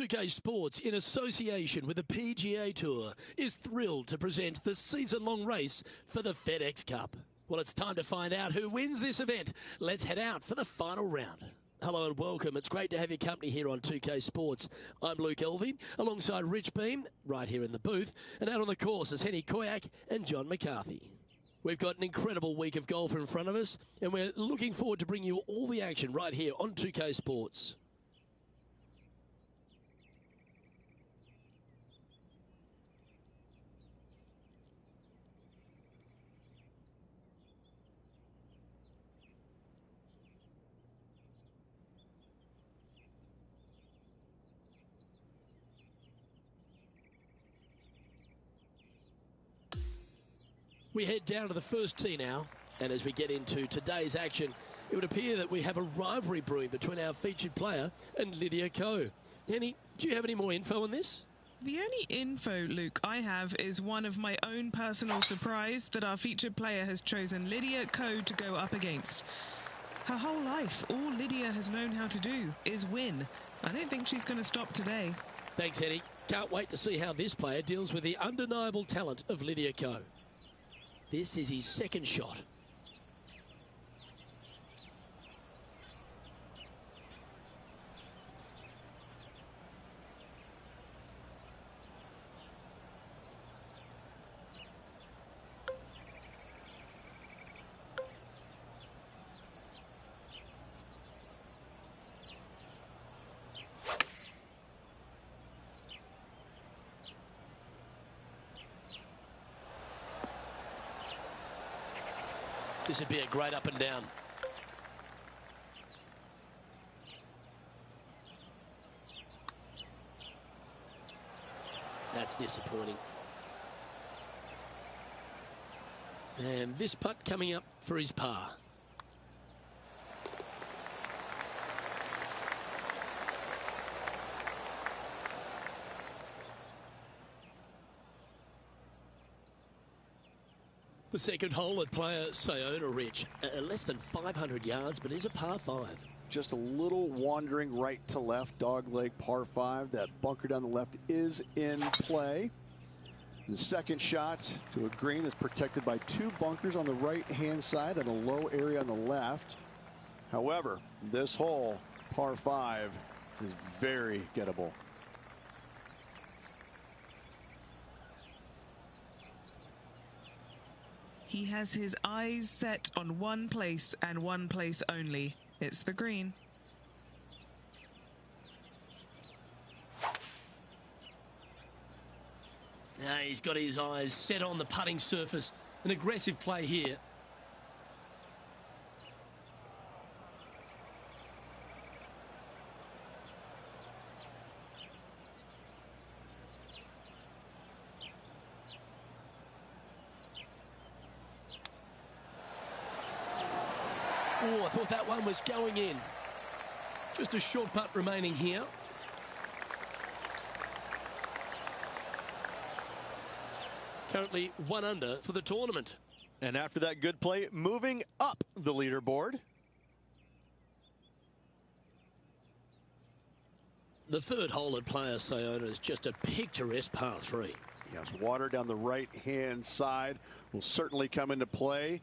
2K Sports, in association with the PGA Tour, is thrilled to present the season-long race for the FedEx Cup. Well, it's time to find out who wins this event. Let's head out for the final round. Hello and welcome. It's great to have your company here on 2K Sports. I'm Luke Elvey, alongside Rich Beam, right here in the booth. And out on the course is Henny Koyak and John McCarthy. We've got an incredible week of golf in front of us, and we're looking forward to bringing you all the action right here on 2K Sports. We head down to the first tee now, and as we get into today's action, it would appear that we have a rivalry brewing between our featured player and Lydia Cove. Henny, do you have any more info on this? The only info, Luke, I have is one of my own personal surprise that our featured player has chosen Lydia Cove to go up against. Her whole life, all Lydia has known how to do is win. I don't think she's going to stop today. Thanks, Henny. Can't wait to see how this player deals with the undeniable talent of Lydia Cove. This is his second shot. This would be a great up and down. That's disappointing. And this putt coming up for his par. The second hole at Playa Saona, Rich, less than 500 yards, but is a par 5. Just a little wandering right to left, dogleg par 5. That bunker down the left is in play. The second shot to a green that's protected by two bunkers on the right-hand side and a low area on the left. However, this hole, par 5, is very gettable. He has his eyes set on one place and one place only. It's the green. Now he's got his eyes set on the putting surface. An aggressive play here. Oh, I thought that one was going in. Just a short putt remaining here. Currently 1 under for the tournament. And after that good play, moving up the leaderboard. The third hole at Playa Saona is just a picturesque par 3. Yes, water down the right-hand side will certainly come into play.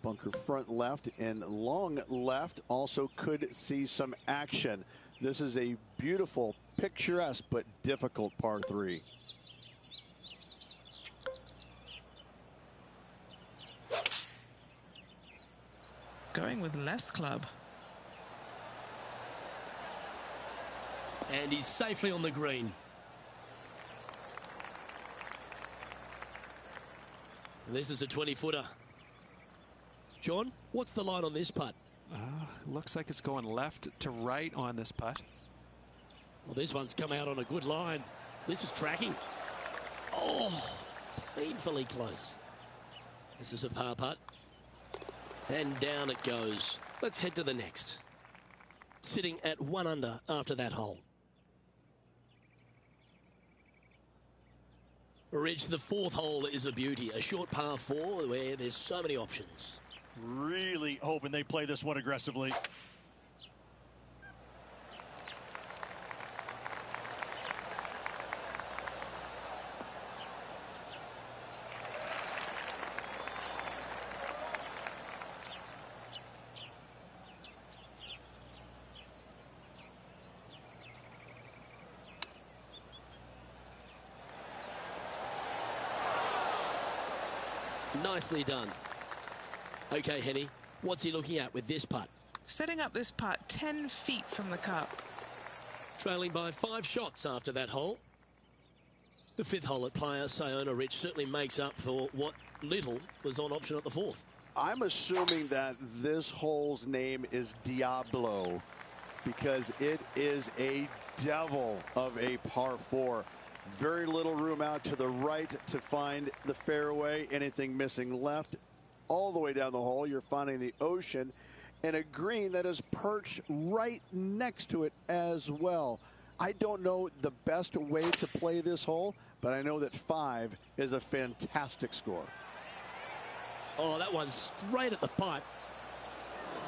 Bunker front left and long left also could see some action. This is a beautiful, picturesque, but difficult par 3. Going with less club. And he's safely on the green. And this is a 20-footer. John, what's the line on this putt? Looks like it's going left to right on this putt. Well, this one's come out on a good line. This is tracking. Oh, painfully close. This is a par putt. And down it goes. Let's head to the next. Sitting at 1 under after that hole. Rich, the fourth hole is a beauty. A short par 4 where there's so many options. Really hoping they play this one aggressively. Nicely done. Okay, Henny, what's he looking at with this putt? Setting up this putt 10 feet from the cup. Trailing by 5 shots after that hole. The 5th hole at Playa Saona, Rich, certainly makes up for what little was on option at the 4th. I'm assuming that this hole's name is Diablo because it is a devil of a par 4. Very little room out to the right to find the fairway. Anything missing left, all the way down the hole, you're finding the ocean and a green that is perched right next to it as well. I don't know the best way to play this hole, but I know that 5 is a fantastic score. Oh, that one's straight at the pipe.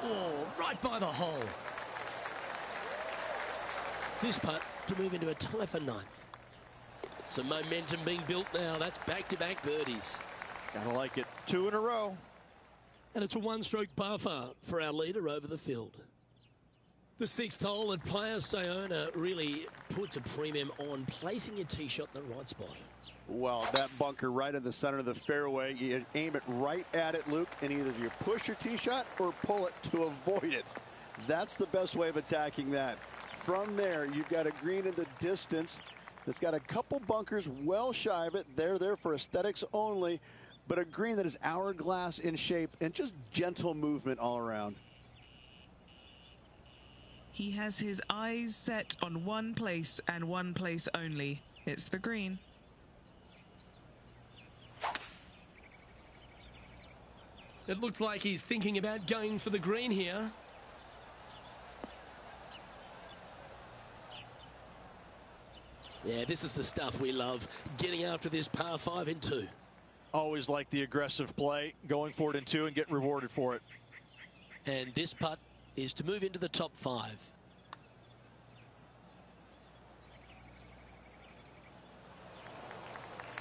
Oh, right by the hole. This putt to move into a tie for 9th. Some momentum being built now. That's back-to-back birdies. Gotta like it. 2 in a row. And it's a 1-stroke par four for our leader over the field. The 6th hole at Playa Saona really puts a premium on placing your tee shot in the right spot. Well, that bunker right in the center of the fairway, you aim it right at it, Luke, and either you push your tee shot or pull it to avoid it. That's the best way of attacking that. From there, you've got a green in the distance that's got a couple bunkers well shy of it. They're there for aesthetics only, but a green that is hourglass in shape and just gentle movement all around. He has his eyes set on one place and one place only. It's the green. It looks like he's thinking about going for the green here. Yeah, this is the stuff we love. Getting after this par 5 in 2. Always like the aggressive play, going for it in 2 and getting rewarded for it. And this putt is to move into the top 5.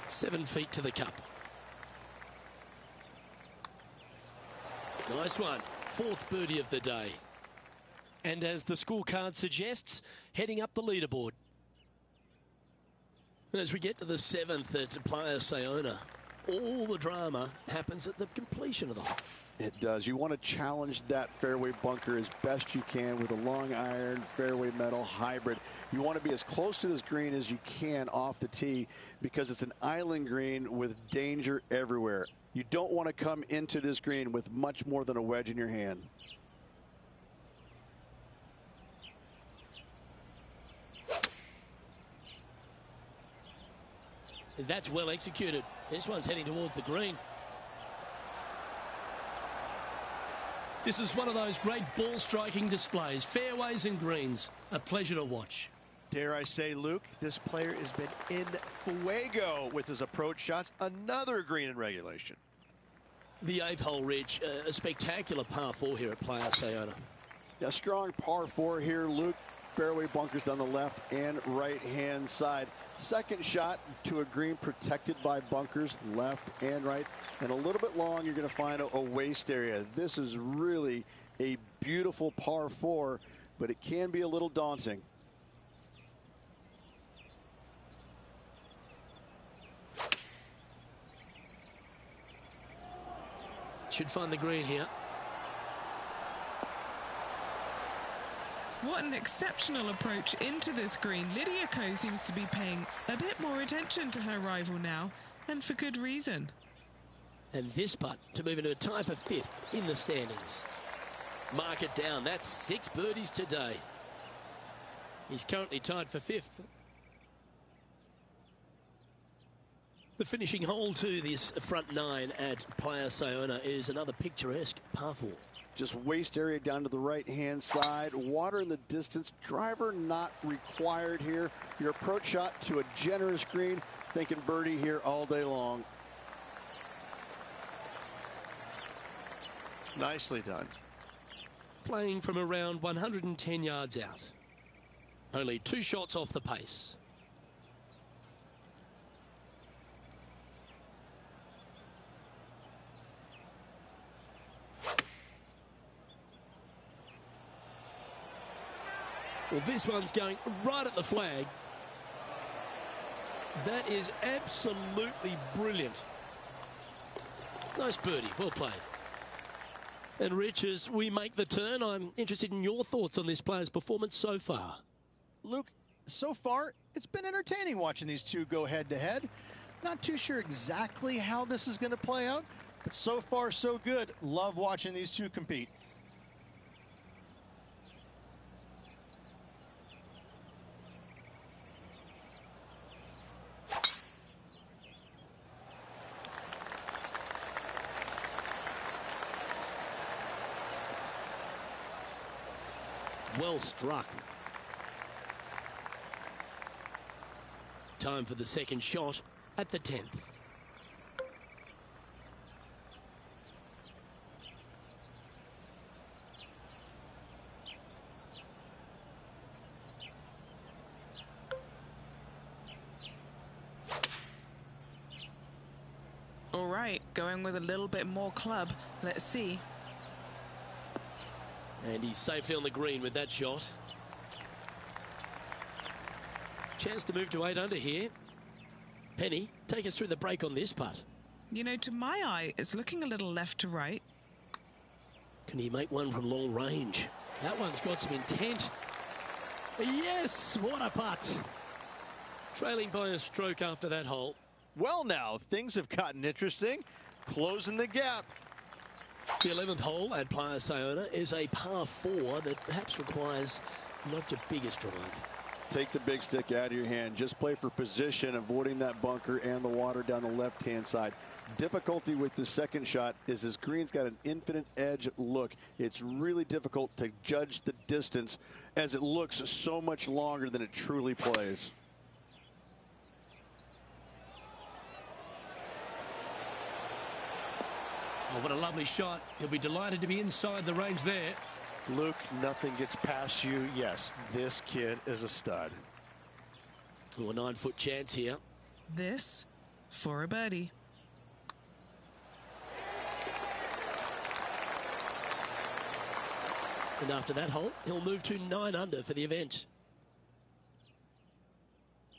Seven feet to the cup. Nice one. 4th birdie of the day. And as the scorecard suggests, heading up the leaderboard. And as we get to the 7th at Playa Saona, all the drama happens at the completion of the hole. It does. You want to challenge that fairway bunker as best you can with a long iron fairway metal hybrid. You want to be as close to this green as you can off the tee because it's an island green with danger everywhere. You don't want to come into this green with much more than a wedge in your hand. That's well executed. This one's heading towards the green. This is one of those great ball striking displays. Fairways and greens. A pleasure to watch. Dare I say, Luke, this player has been in fuego with his approach shots. Another green in regulation. The 8th hole, Rich. A spectacular par 4 here at Playa Saona. A strong par 4 here, Luke. Fairway bunkers on the left and right hand side. Second shot to a green protected by bunkers left and right, and a little bit long. You're going to find a waste area. This is really a beautiful par 4, but it can be a little daunting. Should find the green here. What an exceptional approach into this green. Lydia Cove seems to be paying a bit more attention to her rival now, and for good reason. And this putt to move into a tie for 5th in the standings. Mark it down. That's 6 birdies today. He's currently tied for 5th. The finishing hole to this front 9 at Playa Saona is another picturesque par 4. Just waste area down to the right hand side. Water in the distance. Driver not required here. Your approach shot to a generous green. Thinking birdie here all day long. Nicely done. Playing from around 110 yards out. Only 2 shots off the pace. Well, this one's going right at the flag. That is absolutely brilliant. Nice birdie, well played. And Rich, as we make the turn, I'm interested in your thoughts on this player's performance so far. Luke, so far, it's been entertaining watching these two go head-to-head. Not too sure exactly how this is going to play out, but so far, so good. Love watching these two compete. Well struck. Time for the second shot at the 10th. All right, going with a little bit more club. Let's see. And he's safely on the green with that shot. Chance to move to 8 under here. Penny, take us through the break on this putt. You know, to my eye, it's looking a little left to right. Can he make one from long range? That one's got some intent. Yes, what a putt. Trailing by a stroke after that hole. Well, now, things have gotten interesting. Closing the gap. The 11th hole at Playa Saona is a par 4 that perhaps requires not your biggest drive. Take the big stick out of your hand. Just play for position, avoiding that bunker and the water down the left-hand side. Difficulty with the second shot is his green's got an infinite edge look. It's really difficult to judge the distance as it looks so much longer than it truly plays. Oh, what a lovely shot. He'll be delighted to be inside the range there. Luke, nothing gets past you. Yes, this kid is a stud. Oh, a 9-foot chance here. This for a birdie. And after that hole, he'll move to 9 under for the event.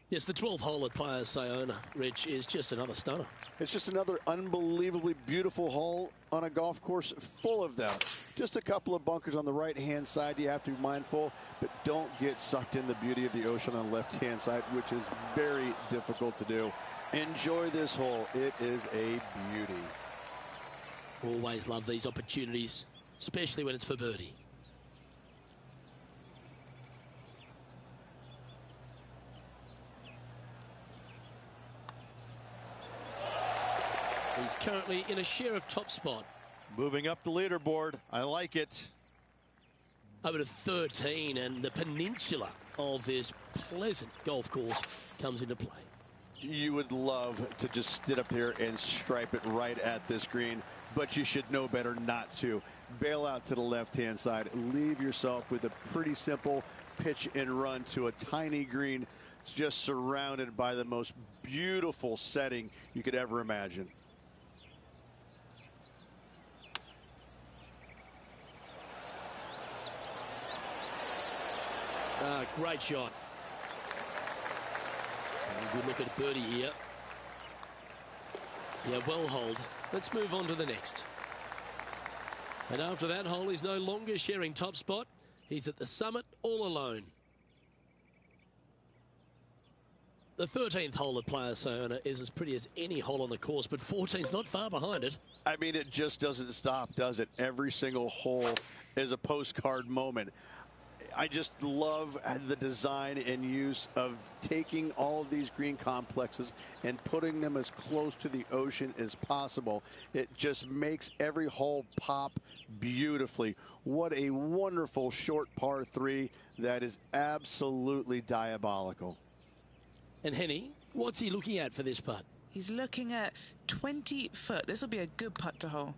Yes, the 12th hole at Playa Saona, Rich, is just another stunner. It's just another unbelievably beautiful hole on a golf course full of them. Just a couple of bunkers on the right-hand side you have to be mindful, but don't get sucked in the beauty of the ocean on the left-hand side, which is very difficult to do. Enjoy this hole. It is a beauty. Always love these opportunities, especially when it's for birdie. He's currently in a share of top spot. Moving up the leaderboard. I like it. Over to 13, and the peninsula of this pleasant golf course comes into play. You would love to just sit up here and stripe it right at this green, but you should know better not to. Bail out to the left-hand side. Leave yourself with a pretty simple pitch and run to a tiny green. It's just surrounded by the most beautiful setting you could ever imagine. Great shot. Good look at birdie here. Yeah, well holed. Let's move on to the next. And after that hole, he's no longer sharing top spot. He's at the summit all alone. The 13th hole at Playa Saona is as pretty as any hole on the course, but 14's not far behind it. I mean, it just doesn't stop, does it? Every single hole is a postcard moment. I just love the design and use of taking all of these green complexes and putting them as close to the ocean as possible. It just makes every hole pop beautifully. What a wonderful short par 3 that is absolutely diabolical. And Henny, what's he looking at for this putt? He's looking at 20 foot. This will be a good putt to hole.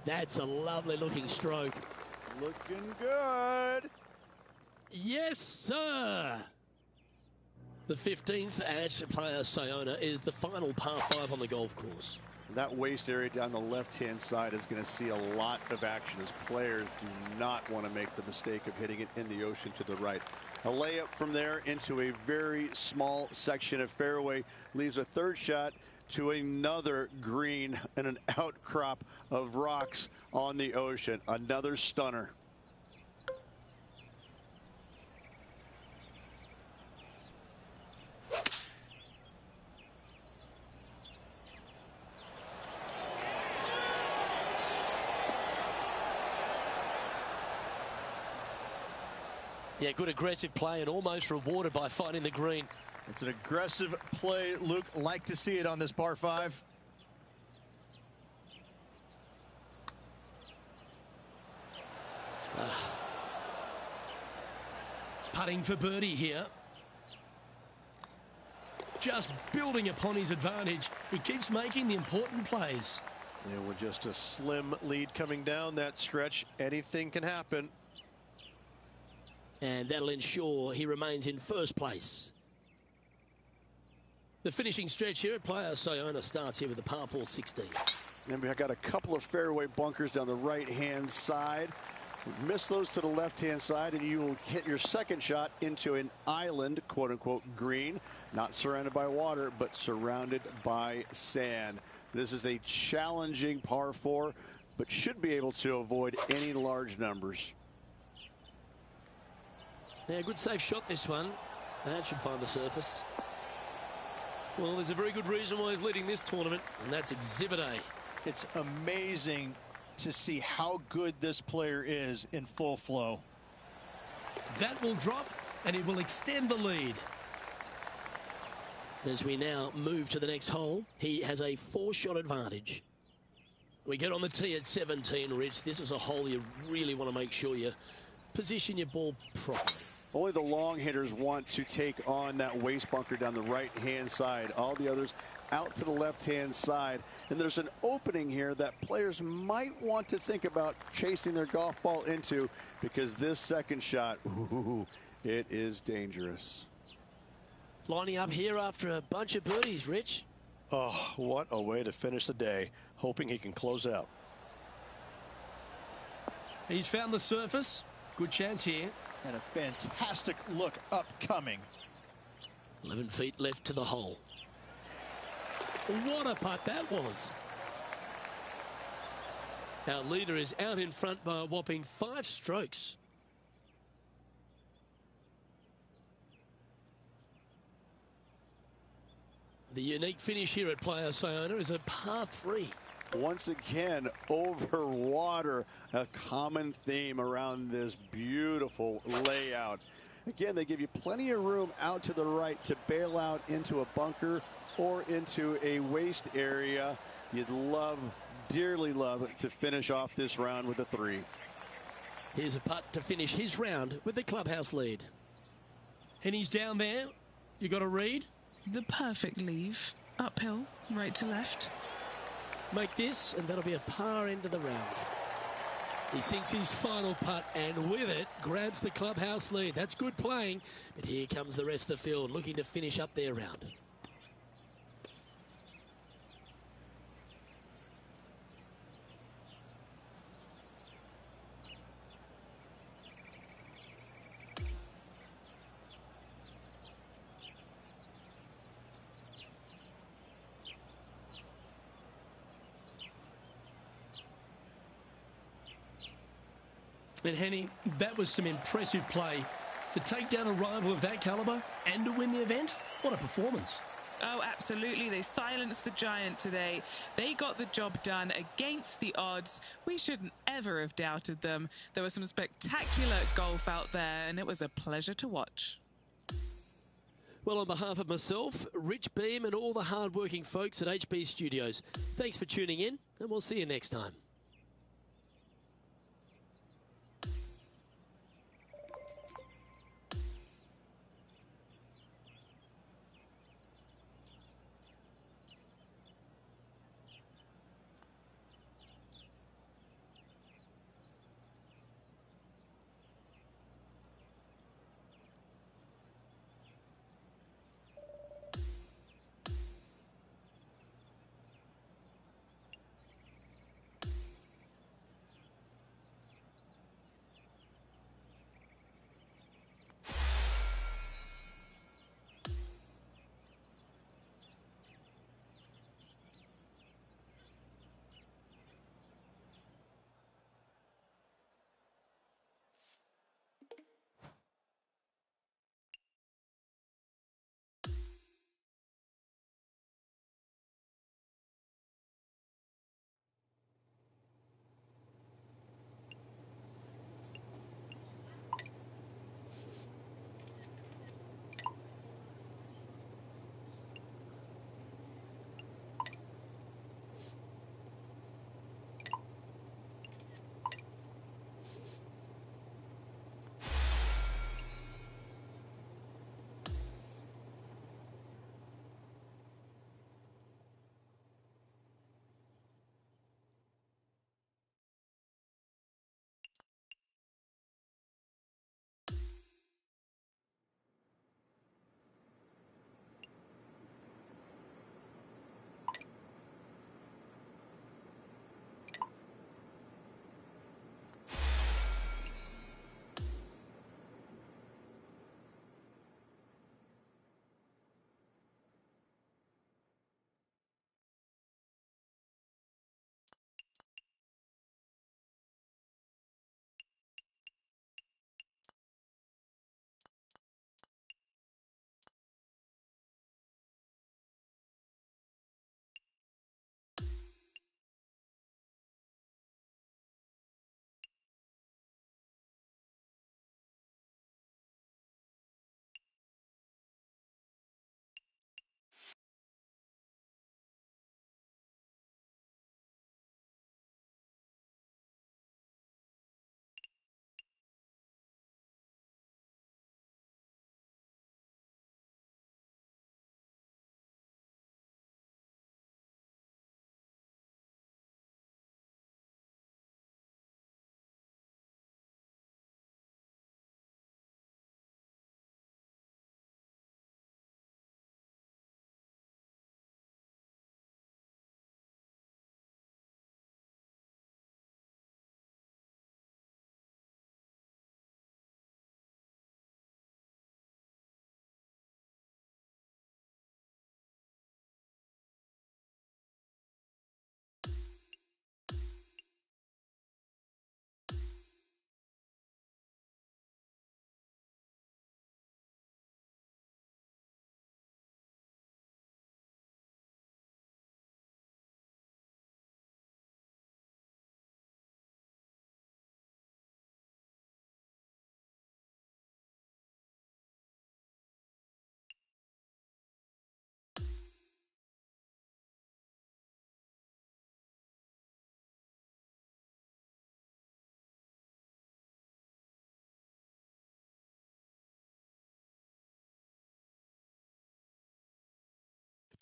That's a lovely looking stroke. Looking good. Yes, sir. The 15th at Playa Saona is the final par 5 on the golf course. That waist area down the left-hand side is going to see a lot of action as players do not want to make the mistake of hitting it in the ocean to the right. A layup from there into a very small section of fairway leaves a third shot to another green and an outcrop of rocks on the ocean. Another stunner. Yeah, good aggressive play and almost rewarded by finding the green. It's an aggressive play, Luke. Like to see it on this par 5. Putting for birdie here. Just building upon his advantage. He keeps making the important plays. And with just a slim lead coming down that stretch, anything can happen. And that'll ensure he remains in first place. The finishing stretch here at Playa Saona starts here with the par 4 16. And we've got a couple of fairway bunkers down the right-hand side. Miss those to the left-hand side, and you will hit your second shot into an island, quote-unquote, green. Not surrounded by water, but surrounded by sand. This is a challenging par 4, but should be able to avoid any large numbers. Yeah, good safe shot this one. That should find the surface. Well, there's a very good reason why he's leading this tournament, and that's Exhibit A. It's amazing to see how good this player is in full flow. That will drop, and it will extend the lead. As we now move to the next hole, he has a 4-shot advantage. We get on the tee at 17, Rich. This is a hole you really want to make sure you position your ball properly. Only the long hitters want to take on that waste bunker down the right-hand side. All the others out to the left-hand side. And there's an opening here that players might want to think about chasing their golf ball into, because this second shot, ooh, it is dangerous. Lining up here after a bunch of birdies, Rich. Oh, what a way to finish the day. Hoping he can close out. He's found the surface. Good chance here. And a fantastic look upcoming. 11 feet left to the hole. What a putt that was. Our leader is out in front by a whopping 5 strokes. The unique finish here at Playa Saona is a par 3. Once again, over water, a common theme around this beautiful layout. Again, they give you plenty of room out to the right to bail out into a bunker or into a waste area. You'd love, dearly love, to finish off this round with a 3. Here's a putt to finish his round with the clubhouse lead. And he's down there. You got a read? The perfect leave. Uphill, right to left. Make this, and that'll be a par end of the round. He sinks his final putt, and with it, grabs the clubhouse lead. That's good playing, but here comes the rest of the field looking to finish up their round. And Henny, that was some impressive play. To take down a rival of that caliber and to win the event, what a performance. Oh, absolutely. They silenced the giant today. They got the job done against the odds. We shouldn't ever have doubted them. There was some spectacular golf out there, and it was a pleasure to watch. Well, on behalf of myself, Rich Beam, and all the hard-working folks at HB Studios, thanks for tuning in, and we'll see you next time.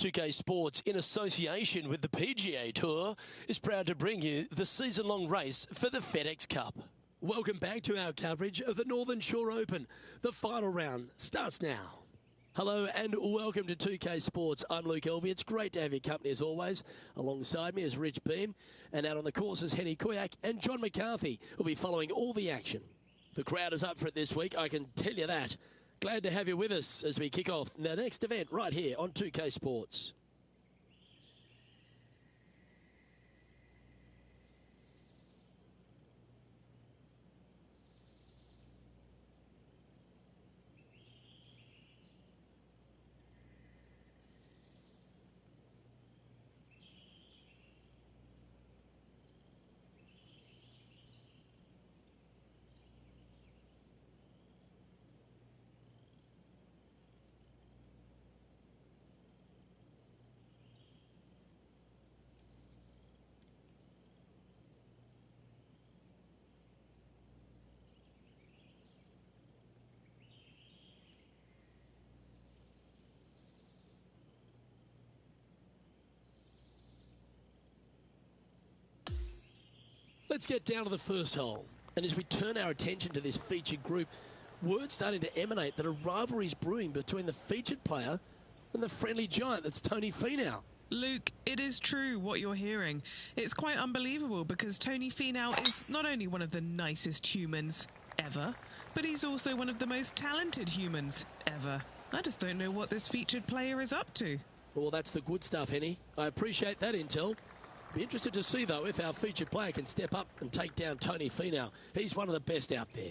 2K Sports, in association with the PGA Tour, is proud to bring you the season-long race for the FedEx Cup. Welcome back to our coverage of the Northern Shore Open. The final round starts now. Hello and welcome to 2K Sports. I'm Luke Elvey. It's great to have your company as always. Alongside me is Rich Beam, and out on the course is Henny Koyak and John McCarthy, who'll be following all the action. The crowd is up for it this week, I can tell you that. Glad to have you with us as we kick off the next event right here on 2K Sports. Let's get down to the first hole. And as we turn our attention to this featured group, word's starting to emanate that a rivalry is brewing between the featured player and the friendly giant that's Tony Finau. Luke, it is true what you're hearing. It's quite unbelievable because Tony Finau is not only one of the nicest humans ever, but he's also one of the most talented humans ever. I just don't know what this featured player is up to. Well, that's the good stuff, Henny. I appreciate that intel. Be interested to see, though, if our featured player can step up and take down Tony Finau. He's one of the best out there.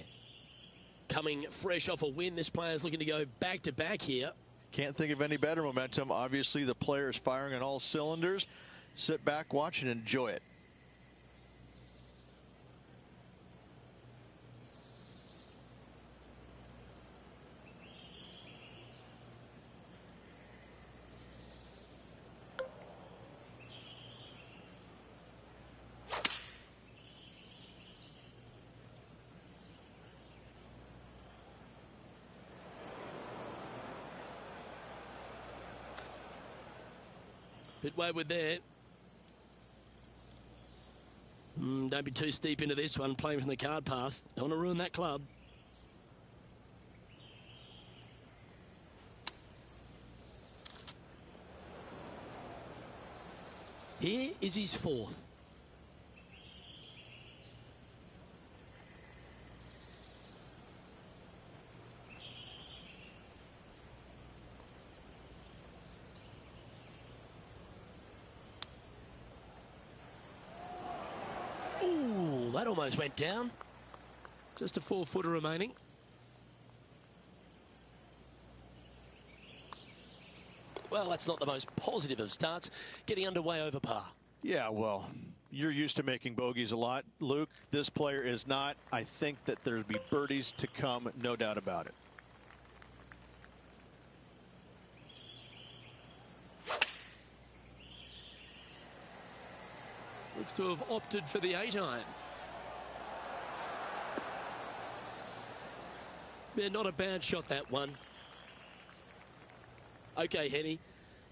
Coming fresh off a win, this player's looking to go back-to-back here. Can't think of any better momentum. Obviously, the player is firing on all cylinders. Sit back, watch, and enjoy it. Bit wayward there. Don't be too steep into this one, playing from the card path. Don't want to ruin that club. Here is his fourth. Ooh, that almost went down. Just a 4-footer remaining. Well, that's not the most positive of starts. Getting underway over par. Yeah, well, you're used to making bogeys a lot, Luke. This player is not. I think that there'll be birdies to come, no doubt about it. Looks to have opted for the 8-iron. Yeah, not a bad shot, that one. Okay, Henny,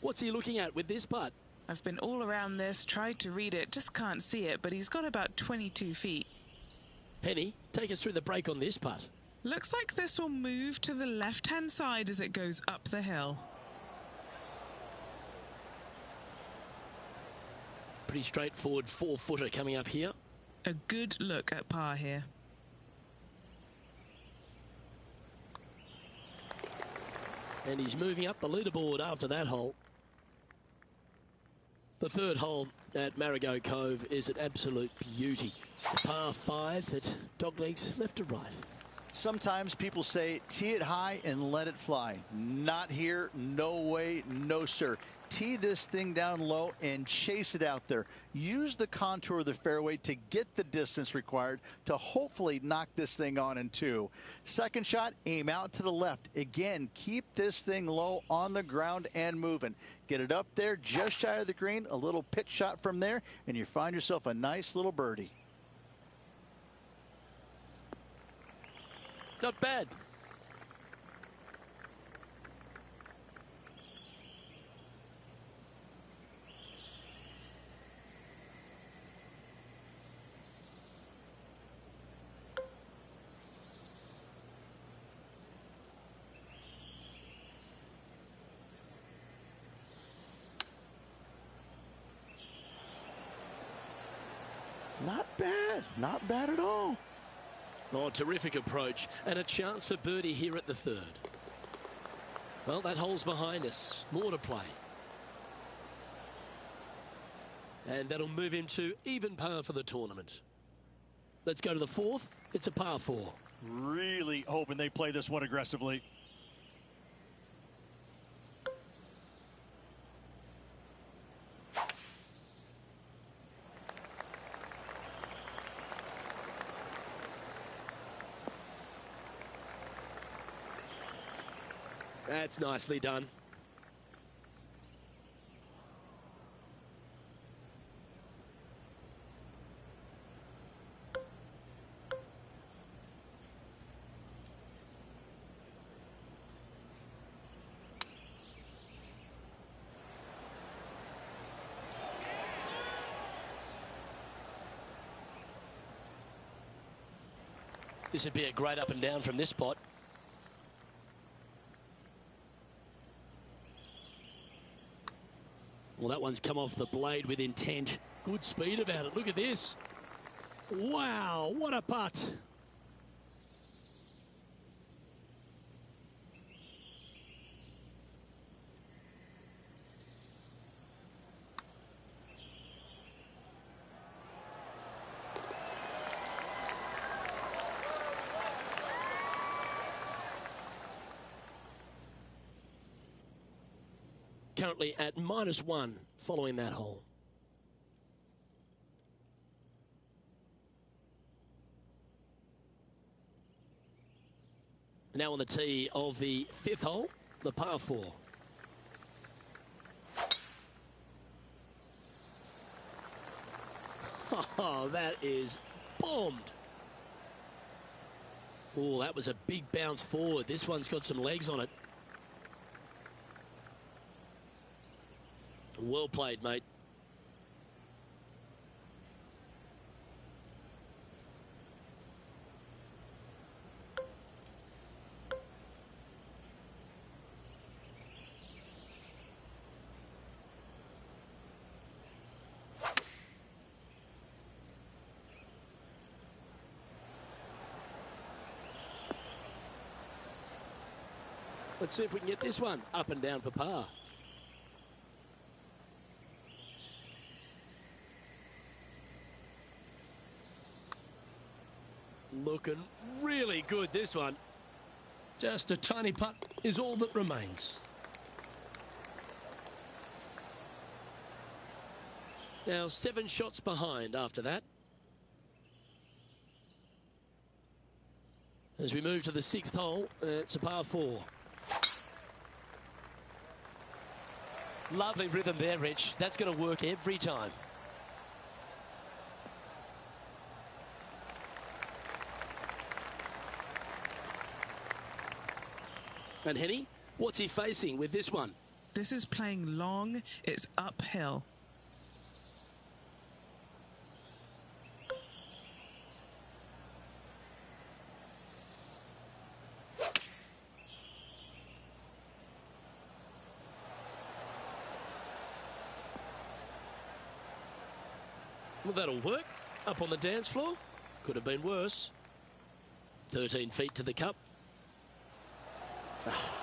what's he looking at with this putt? I've been all around this, tried to read it, just can't see it, but he's got about 22 feet. Henny, take us through the break on this putt. Looks like this will move to the left-hand side as it goes up the hill. Pretty straightforward 4-footer coming up here. A good look at par here. And he's moving up the leaderboard after that hole. The third hole at Marigot Cove is an absolute beauty. A par 5 that doglegs left to right. Sometimes people say tee it high and let it fly. Not here, no way, no sir. Tee this thing down low and chase it out there. Use the contour of the fairway to get the distance required to hopefully knock this thing on in two. Second shot, aim out to the left. Again, keep this thing low on the ground and moving. Get it up there just shy of the green, a little pitch shot from there, and you find yourself a nice little birdie. Not bad. Not bad. Not bad at all. Oh, terrific approach. And a chance for birdie here at the third. Well, that hole's behind us. More to play. And that'll move him to even par for the tournament. Let's go to the fourth. It's a par 4. Really hoping they play this one aggressively. That's nicely done. This would be a great up and down from this spot. Well, that one's come off the blade with intent. Good speed about it. Look at this. Wow, what a putt. Currently at -1 following that hole. Now on the tee of the 5th hole, the par 4. Oh, that is bombed. Oh, that was a big bounce forward. This one's got some legs on it. Well played, mate. Let's see if we can get this one up and down for par. Looking really good, this one. Just a tiny putt is all that remains. Now 7 shots behind after that. As we move to the 6th hole, it's a par 4. Lovely rhythm there, Rich. That's going to work every time. And Henny, what's he facing with this one? This is playing long. It's uphill. Well, that'll work. Up on the dance floor. Could have been worse. 13 feet to the cup. Ah.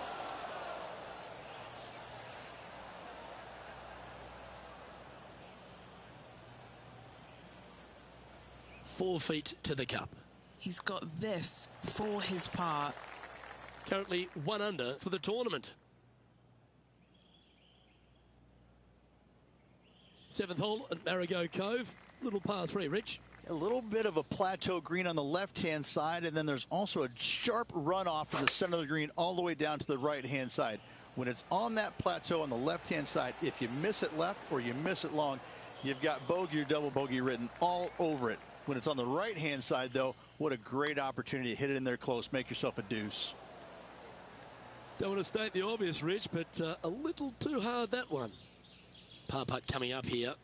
4 feet to the cup. He's got this for his par. Currently 1 under for the tournament. 7th hole at Marigot Cove. Little par 3, Rich. A little bit of a plateau green on the left-hand side, and then there's also a sharp runoff from the center of the green all the way down to the right-hand side. When it's on that plateau on the left-hand side, if you miss it left or you miss it long, you've got bogey or double bogey written all over it. When it's on the right-hand side, though, what a great opportunity to hit it in there close, make yourself a deuce. Don't want to state the obvious, Rich, but a little too hard, that one. Par putt coming up here.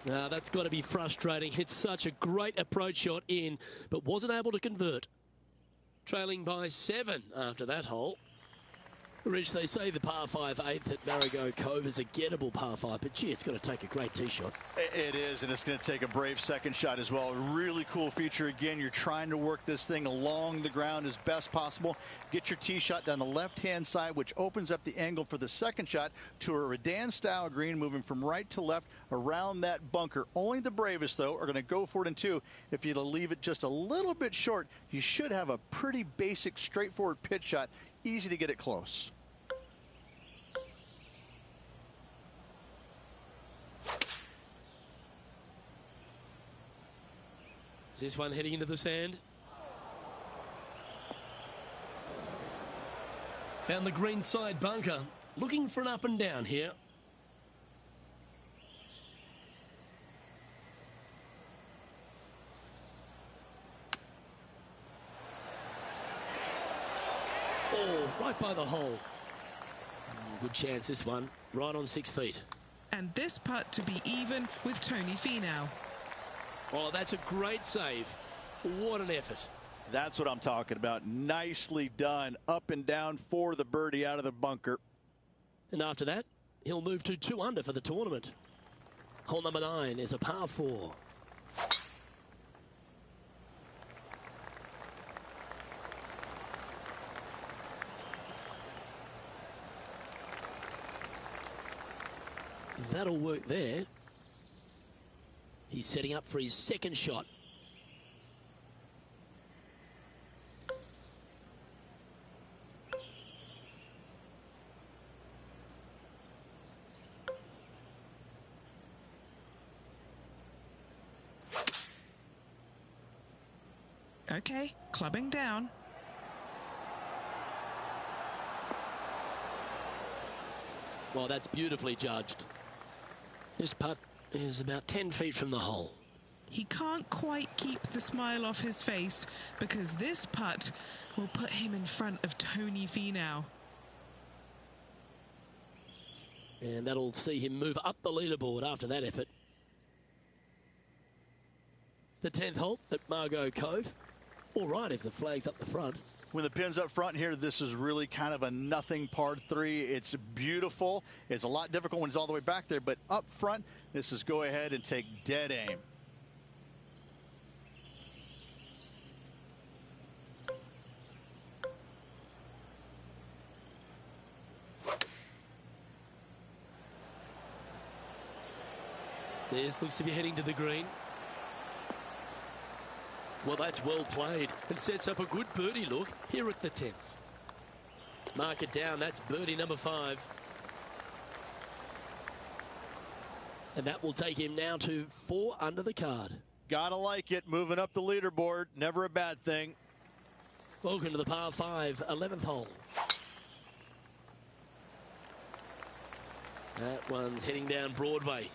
Now that's got to be frustrating. Hit such a great approach shot in, but wasn't able to convert. Trailing by 7 after that hole. Rich, they say the par 5 8th at Marigot Cove is a gettable par 5, but gee, it's going to take a great tee shot. It is, and it's going to take a brave second shot as well. Really cool feature. Again, you're trying to work this thing along the ground as best possible. Get your tee shot down the left-hand side, which opens up the angle for the second shot to a Redan-style green, moving from right to left around that bunker. Only the bravest, though, are going to go for it in two. If you leave it just a little bit short, you should have a pretty basic, straightforward pitch shot. Easy to get it close. Is this one heading into the sand? Found the green side bunker. Looking for an up and down here. Oh, right by the hole. Good chance this one. Right on 6 feet. And this putt to be even with Tony Finau. Oh, that's a great save. What an effort. That's what I'm talking about. Nicely done. Up and down for the birdie out of the bunker. And after that, he'll move to 2 under for the tournament. Hole number 9 is a par 4. That'll work there. He's setting up for his second shot. Okay, clubbing down. Well, that's beautifully judged. This putt is about 10 feet from the hole. He can't quite keep the smile off his face because this putt will put him in front of Tony Finau. And that'll see him move up the leaderboard after that effort. The 10th hole at Marigot Cove. All right if the flag's up the front. When the pin's up front here, this is really kind of a nothing par 3. It's beautiful. It's a lot difficult when it's all the way back there, but up front, this is go ahead and take dead aim. This looks to be heading to the green. Well, that's well played and sets up a good birdie look here at the 10th. Mark it down. That's birdie number 5. And that will take him now to 4 under the card. Gotta like it. Moving up the leaderboard. Never a bad thing. Welcome to the par 5, 11th hole. That one's heading down Broadway.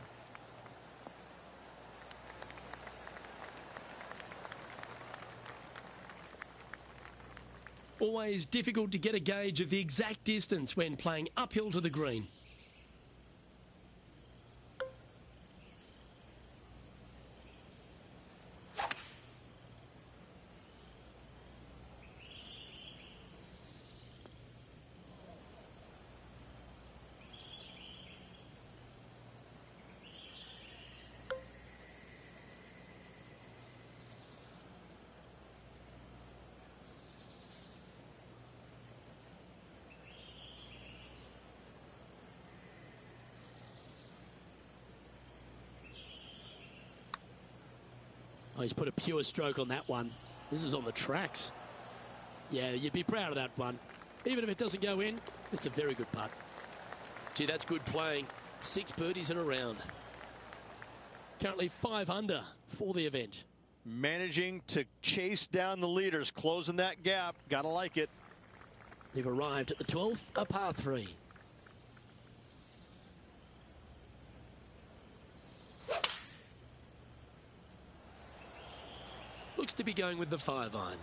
Always difficult to get a gauge of the exact distance when playing uphill to the green. Oh, he's put a pure stroke on that one. This is on the tracks. Yeah, you'd be proud of that one. Even if it doesn't go in, it's a very good putt. Gee, that's good playing. 6 birdies in a round. Currently 5 under for the event. Managing to chase down the leaders, closing that gap. Gotta like it. You've arrived at the 12th, a par 3. Looks to be going with the 5-iron.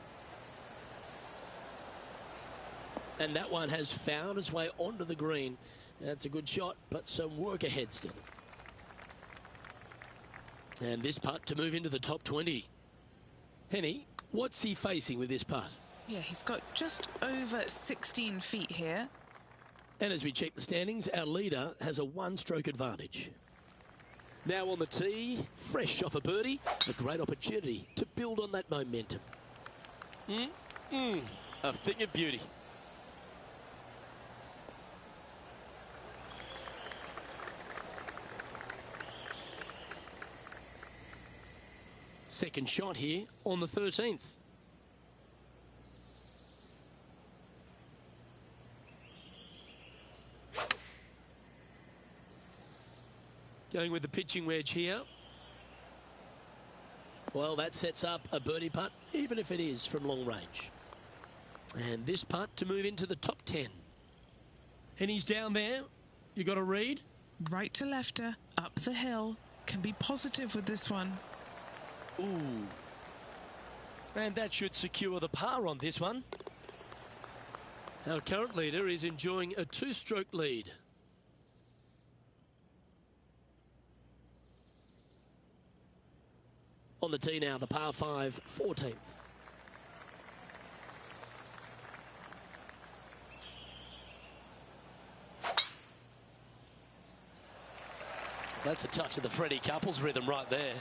And that one has found its way onto the green. That's a good shot, but some work ahead still. And this putt to move into the top 20. Henny, what's he facing with this putt? Yeah, he's got just over 16 feet here. And as we check the standings, our leader has a one-stroke advantage. Now on the tee, fresh off a birdie, a great opportunity to build on that momentum. A thing of beauty. Second shot here on the 13th. Going with the pitching wedge here. Well, that sets up a birdie putt, even if it is from long range. And this putt to move into the top 10. And he's down there. You got to read. Right to lefter, up the hill. Can be positive with this one. Ooh. And that should secure the par on this one. Our current leader is enjoying a two-stroke lead. On the tee now, the par 5, 14th. That's a touch of the Freddie Couples rhythm right there.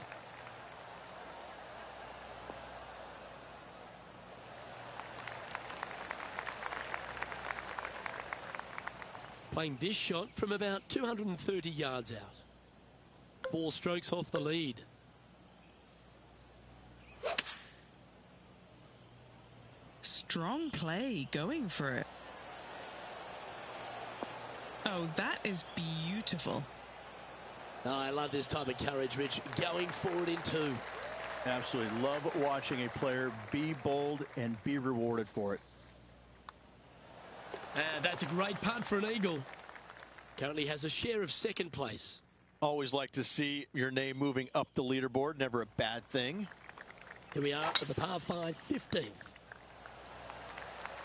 Playing this shot from about 230 yards out. 4 strokes off the lead. Strong play, going for it. Oh, that is beautiful. Oh, I love this type of courage, Rich. Going forward in 2. Absolutely love watching a player be bold and be rewarded for it. And that's a great putt for an eagle. Currently has a share of second place. Always like to see your name moving up the leaderboard. Never a bad thing. Here we are at the par 5, 15th.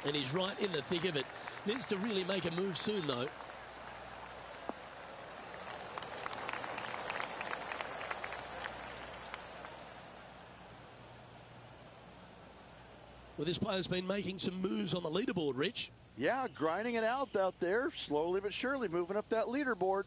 And he's right in the thick of it. Needs to really make a move soon, though. Well, this player's been making some moves on the leaderboard, Rich. Yeah, grinding it out there, slowly but surely moving up that leaderboard.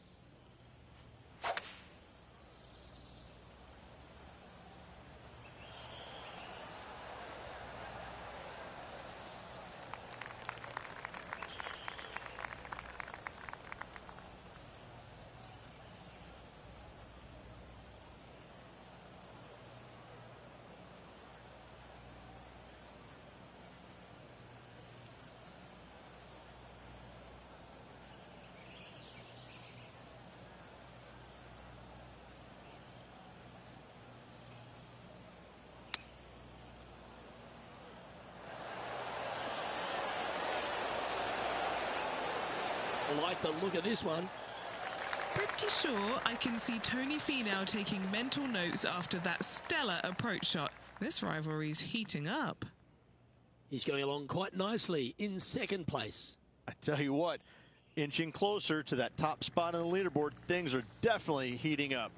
I like the look of this one. Pretty sure I can see Tony Finau taking mental notes after that stellar approach shot. This rivalry's heating up. He's going along quite nicely in second place. I tell you what, inching closer to that top spot on the leaderboard, things are definitely heating up.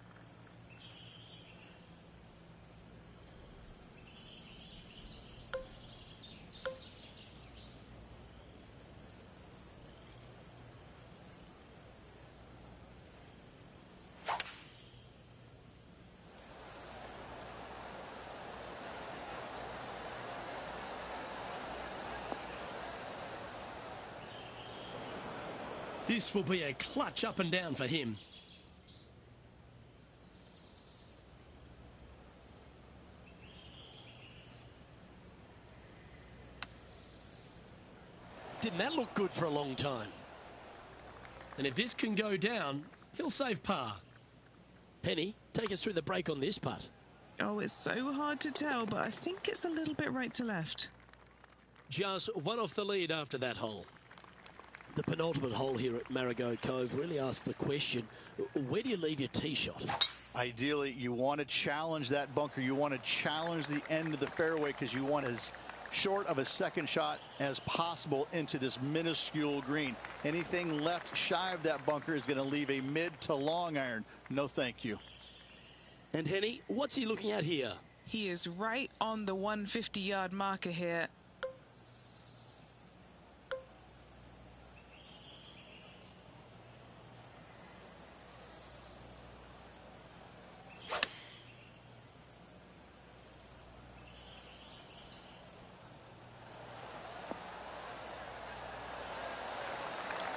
This will be a clutch up and down for him. Didn't that look good for a long time? And if this can go down, he'll save par. Penny, take us through the break on this putt. Oh, it's so hard to tell, but I think it's a little bit right to left. Just one off the lead after that hole. The penultimate hole here at Marigot Cove really asks the question, where do you leave your tee shot? Ideally, you want to challenge that bunker. You want to challenge the end of the fairway because you want as short of a second shot as possible into this minuscule green. Anything left shy of that bunker is going to leave a mid to long iron. No thank you. And Henny, what's he looking at here? He is right on the 150-yard marker here.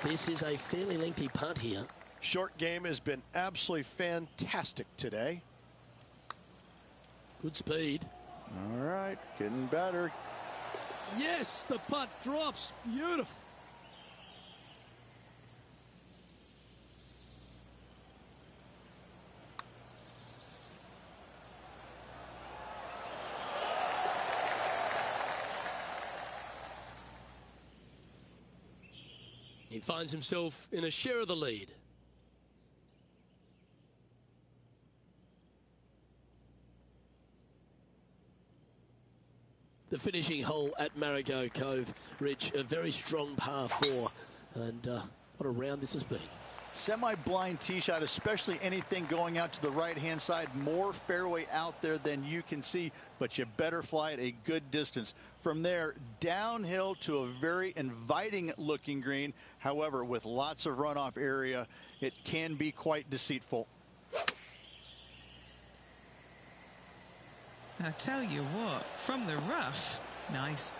This is a fairly lengthy putt here. Short game has been absolutely fantastic today. Good speed. All right, getting better. Yes, the putt drops. Beautiful. He finds himself in a share of the lead. The finishing hole at Marigot Cove, Rich, a very strong par 4. And what a round this has been. Semi-blind tee shot, especially anything going out to the right-hand side. More fairway out there than you can see, but you better fly it a good distance. From there, downhill to a very inviting-looking green. However, with lots of runoff area, it can be quite deceitful. I tell you what, from the rough, nice.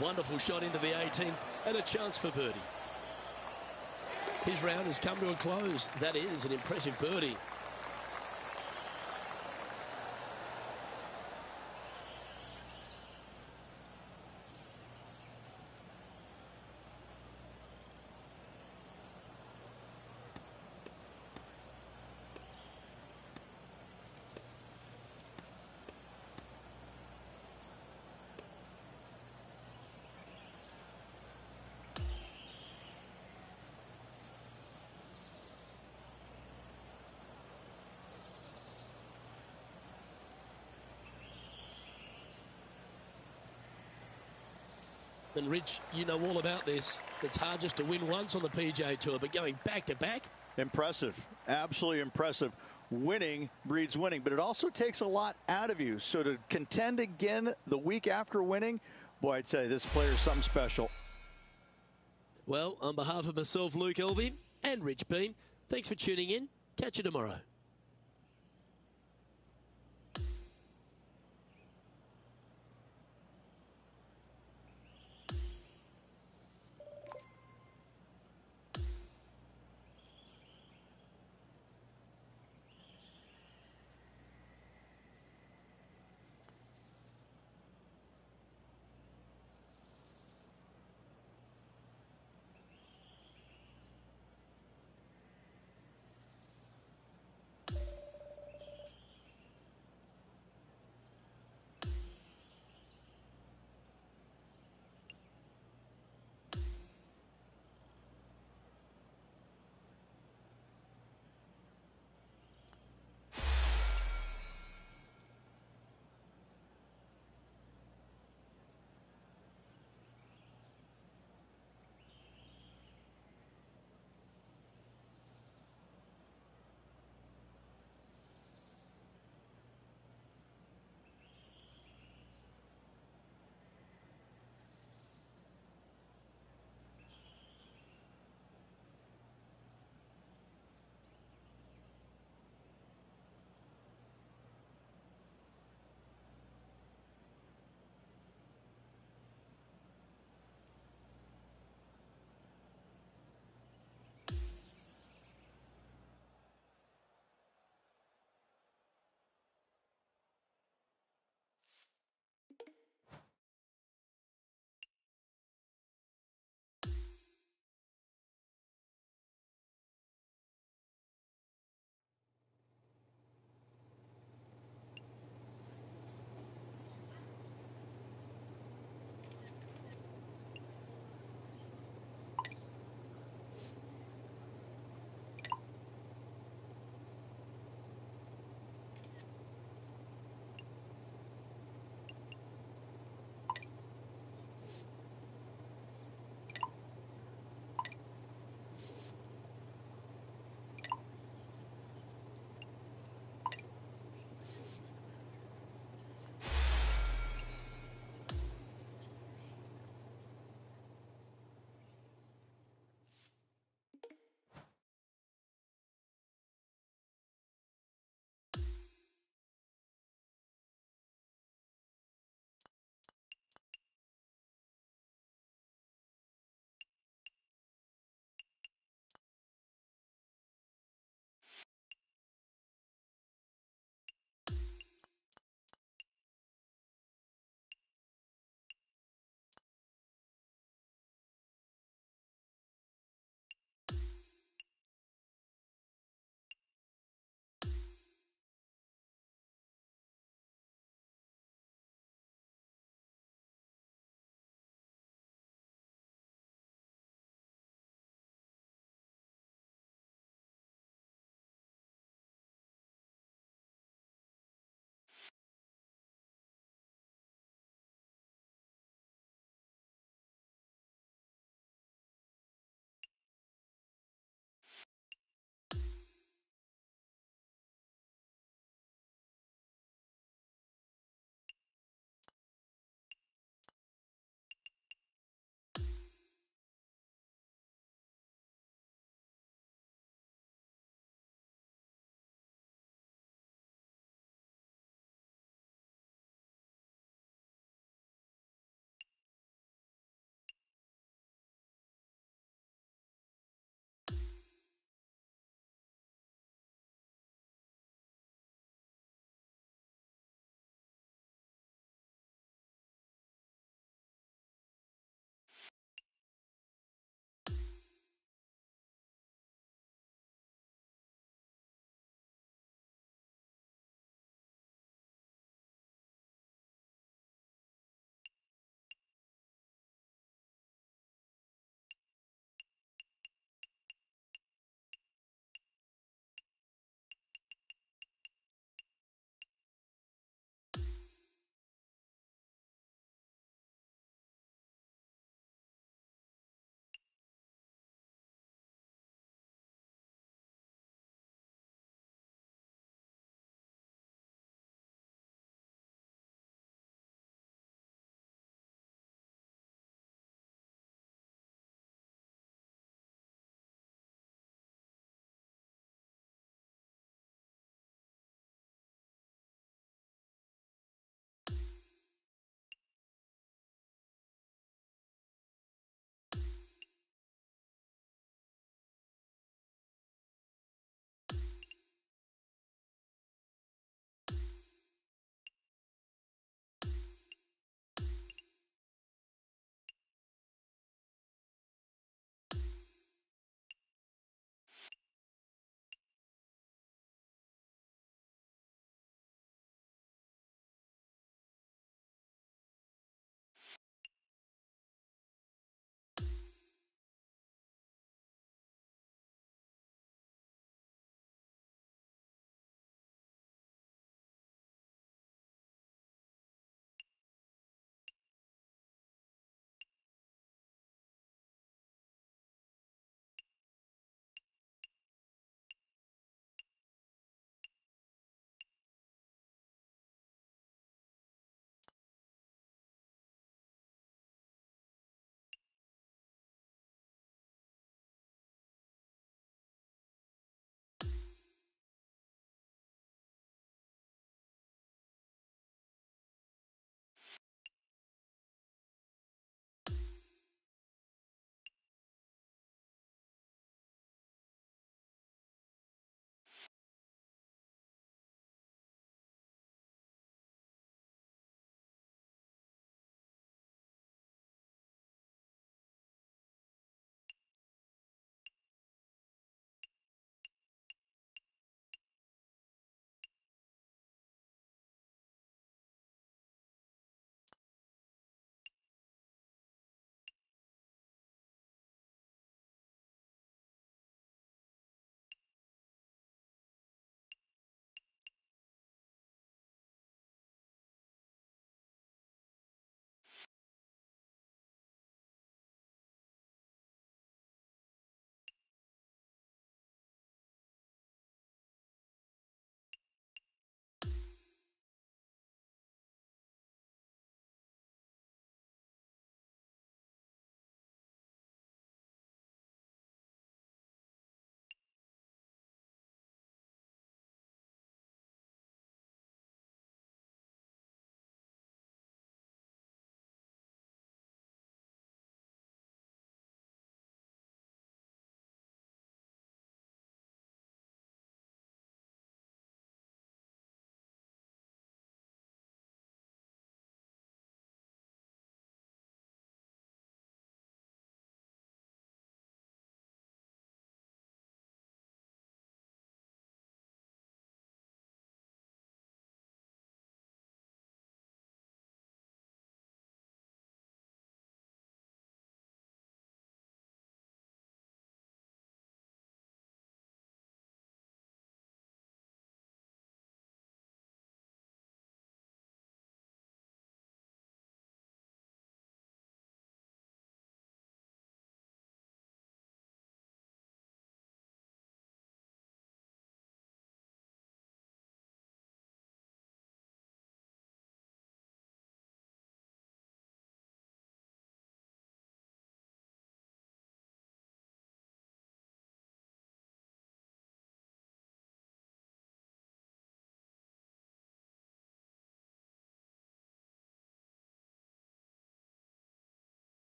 Wonderful shot into the 18th and a chance for birdie. His round has come to a close. That is an impressive birdie. And Rich, you know all about this. It's hard just to win once on the PGA Tour, but going back to back. Impressive. Absolutely impressive. Winning breeds winning, but it also takes a lot out of you. So to contend again the week after winning, boy, I'd say this player is something special. Well, on behalf of myself, Luke Elvey, and Rich Beam, thanks for tuning in. Catch you tomorrow.